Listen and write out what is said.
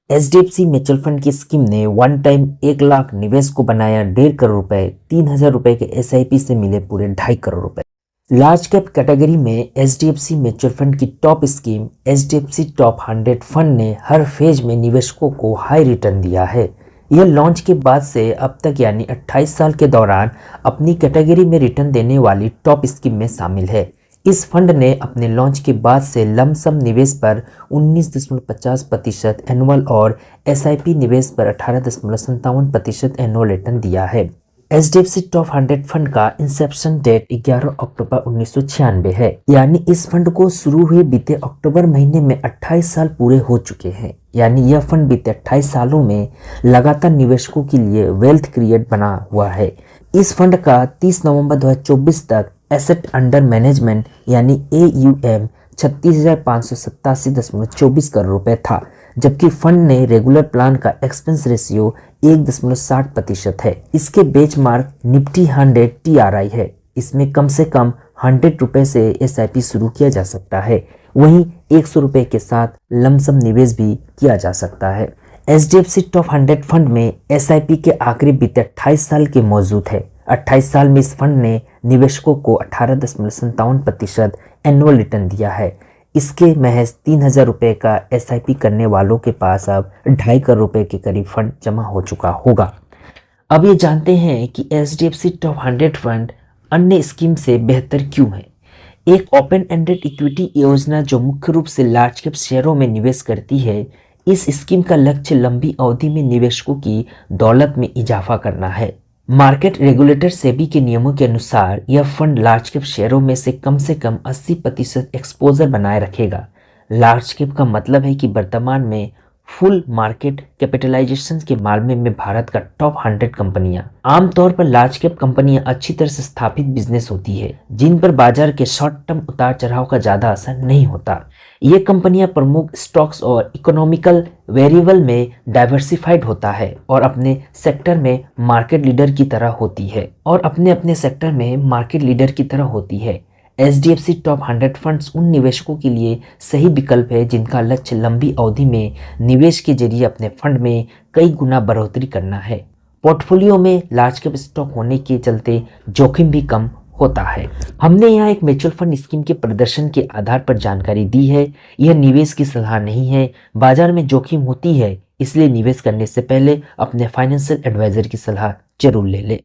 HDFC mutual fund की scheme ने one time 1 lakh निवेश को बनाया 1.5 करोड़ रुपए, 3,000 रुपए के एसआईपी से मिले पूरे 2.5 करोड़ रुपए। लार्ज कैप कैटेगरी में एचडीएफसी म्यूचुअल फंड की top scheme HDFC top 100 fund ने हर फेज में निवेशकों को हाई रिटर्न दिया है। यह लॉन्च के बाद से अब तक यानी 28 साल के दौरान अपनी कैटेगरी में रिटर्न देने वाली टॉप स्कीम में शामिल है। इस फंड ने अपने लॉन्च के बाद से लमसम निवेश पर 19.50% एनुअल और एसआईपी निवेश पर 18.57% एनुअल रिटर्न दिया है। एचडीएफसी टॉप 100 फंड का इंसेप्शन डेट 11 अक्टूबर 1996 है, यानी इस फंड को शुरू हुए बीते अक्टूबर महीने में 28 साल पूरे हो चुके हैं। यानी यह फंड बीते 28 सालों में लगातार निवेशकों के लिए वेल्थ क्रिएट बना हुआ है। इस फंड का 30 नवंबर 2024 तक एसेट अंडर मैनेजमेंट यानी AUM 36,587.24 करोड़ रुपए था, जबकि फंड ने रेगुलर प्लान का एक्सपेंस रेशियो 1.60% है। इसके बेंचमार्क निफ्टी 100 TRI है। इसमें कम से कम 100 रुपए से SIP शुरू किया जा सकता है, वहीं 100 रुपए के साथ लमसम निवेश भी किया जा सकता है। एचडीएफसी टॉप 100 फंड में SIP के आखिरी बीते 28 साल के मौजूद है। 28 साल में इस फंड ने निवेशकों को 18.57% एनुअल रिटर्न दिया है। इसके महज 3,000 रुपए का SIP करने वालों के पास अब 2.5 करोड़ रुपए के करीब फंड जमा हो चुका होगा। अब ये जानते हैं कि एचडीएफसी टॉप 100 फंड अन्य स्कीम से बेहतर क्यों है। एक ओपन एंडेड इक्विटी योजना जो मुख्य रूप से लार्ज कैप शेयरों में निवेश करती है, इस स्कीम का लक्ष्य लंबी अवधि में निवेशकों की दौलत में इजाफा करना है। मार्केट रेगुलेटर सेबी के नियमों के अनुसार यह फंड लार्ज कैप शेयरों में से कम 80% एक्सपोजर बनाए रखेगा। लार्ज कैप का मतलब है कि वर्तमान में फुल मार्केट कैपिटलाइजेशन के मामले में भारत का टॉप 100 कंपनियां। आमतौर पर लार्ज कैप कंपनियां अच्छी तरह से स्थापित बिजनेस होती है, जिन पर बाजार के शॉर्ट टर्म उतार चढ़ाव का ज्यादा असर नहीं होता। ये कंपनियां प्रमुख स्टॉक्स और इकोनॉमिकल वेरिएबल में डाइवर्सिफाइड होता है और अपने सेक्टर में मार्केट लीडर की तरह होती है। एचडीएफसी टॉप 100 फंड्स उन निवेशकों के लिए सही विकल्प है जिनका लक्ष्य लंबी अवधि में निवेश के जरिए अपने फंड में कई गुना बढ़ोतरी करना है। पोर्टफोलियो में लार्ज कैप स्टॉक होने के चलते जोखिम भी कम होता है। हमने यहाँ एक म्यूचुअल फंड स्कीम के प्रदर्शन के आधार पर जानकारी दी है। यह निवेश की सलाह नहीं है। बाजार में जोखिम होती है, इसलिए निवेश करने से पहले अपने फाइनेंशियल एडवाइजर की सलाह जरूर ले लें।